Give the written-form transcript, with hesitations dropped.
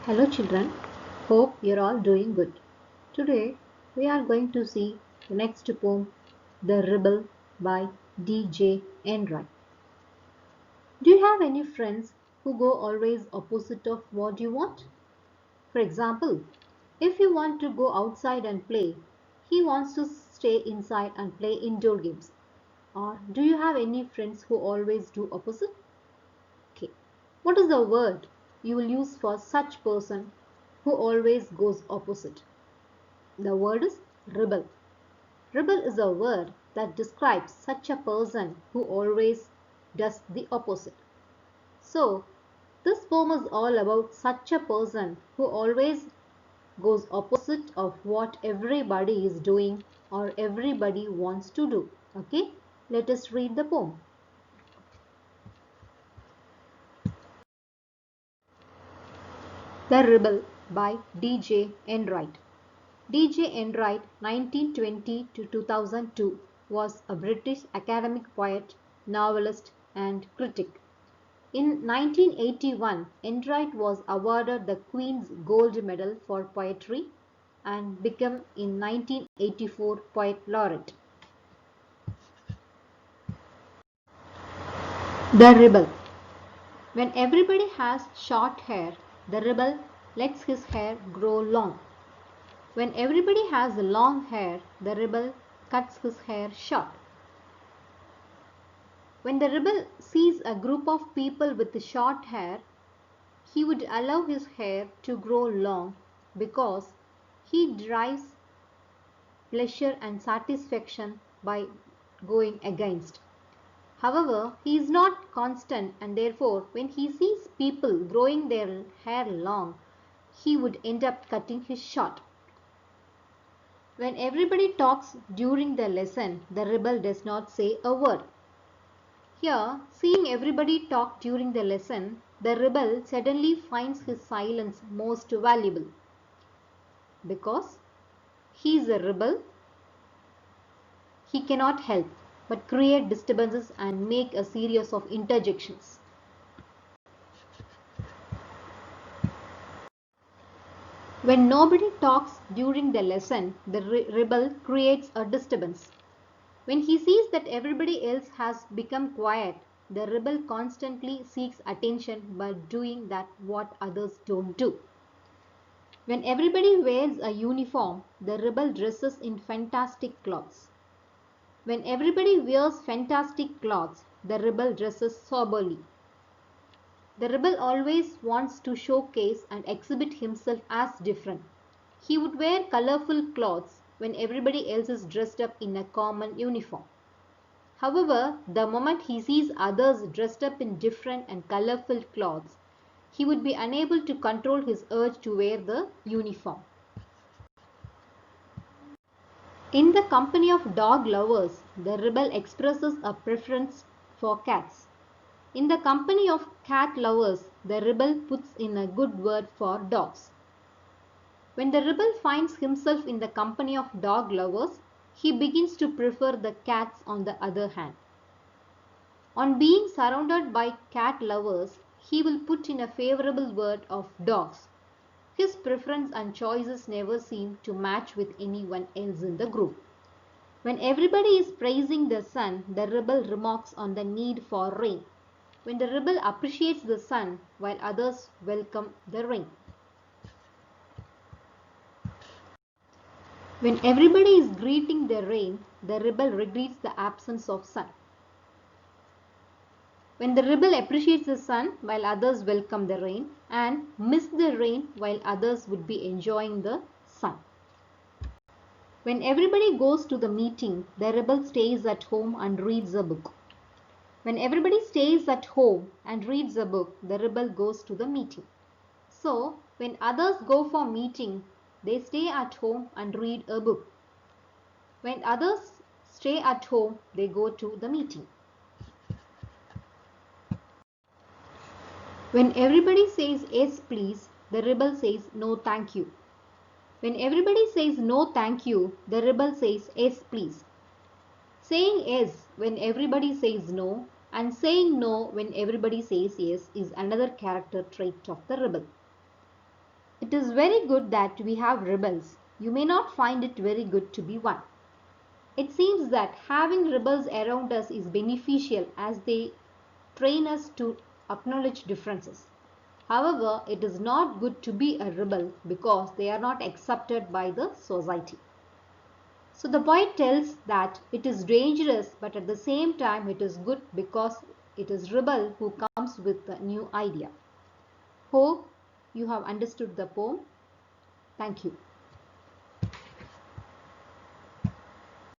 Hello children, hope you're all doing good. Today we are going to see the next poem, The Rebel by D.J. Enright. Do you have any friends who go always opposite of what you want? For example, if you want to go outside and play, he wants to stay inside and play indoor games. Or do you have any friends who always do opposite? Okay. What is the word you will use for such person who always goes opposite? The word is rebel. Rebel is a word that describes such a person who always does the opposite. So, this poem is all about such a person who always goes opposite of what everybody is doing or everybody wants to do. Okay, let us read the poem. The Rebel by D.J. Enright. D.J. Enright, 1920 to 2002, was a British academic poet, novelist, and critic. In 1981, Enright was awarded the Queen's Gold Medal for Poetry and became in 1984 Poet Laureate. The Rebel. When everybody has short hair, the rebel lets his hair grow long. When everybody has long hair, the rebel cuts his hair short. When the rebel sees a group of people with short hair, he would allow his hair to grow long because he derives pleasure and satisfaction by going against. However, he is not constant and therefore when he sees people growing their hair long, he would end up cutting his short. When everybody talks during the lesson, the rebel does not say a word. Here, seeing everybody talk during the lesson, the rebel suddenly finds his silence most valuable. Because he is a rebel, he cannot help but create disturbances and make a series of interjections. When nobody talks during the lesson, the rebel creates a disturbance. When he sees that everybody else has become quiet, the rebel constantly seeks attention by doing that what others don't do. When everybody wears a uniform, the rebel dresses in fantastic clothes. When everybody wears fantastic clothes, the rebel dresses soberly. The rebel always wants to showcase and exhibit himself as different. He would wear colorful clothes when everybody else is dressed up in a common uniform. However, the moment he sees others dressed up in different and colorful clothes, he would be unable to control his urge to wear the uniform. In the company of dog lovers, the rebel expresses a preference for cats. In the company of cat lovers, the rebel puts in a good word for dogs. When the rebel finds himself in the company of dog lovers, he begins to prefer the cats on the other hand. On being surrounded by cat lovers, he will put in a favorable word of dogs. His preference and choices never seem to match with anyone else in the group. When everybody is praising the sun, the rebel remarks on the need for rain. When the rebel appreciates the sun, while others welcome the rain. When everybody is greeting the rain, the rebel regrets the absence of sun. When the rebel appreciates the sun while others welcome the rain and miss the rain while others would be enjoying the sun. When everybody goes to the meeting, the rebel stays at home and reads a book. When everybody stays at home and reads a book, the rebel goes to the meeting. So, when others go for meeting, they stay at home and read a book. When others stay at home, they go to the meeting. When everybody says yes please, the rebel says no thank you. When everybody says no thank you, the rebel says yes please. Saying yes when everybody says no and saying no when everybody says yes is another character trait of the rebel. It is very good that we have rebels. You may not find it very good to be one. It seems that having rebels around us is beneficial as they train us to acknowledge differences. However, it is not good to be a rebel because they are not accepted by the society. So the poet tells that it is dangerous, but at the same time it is good because it is rebel who comes with a new idea. Hope you have understood the poem. Thank you.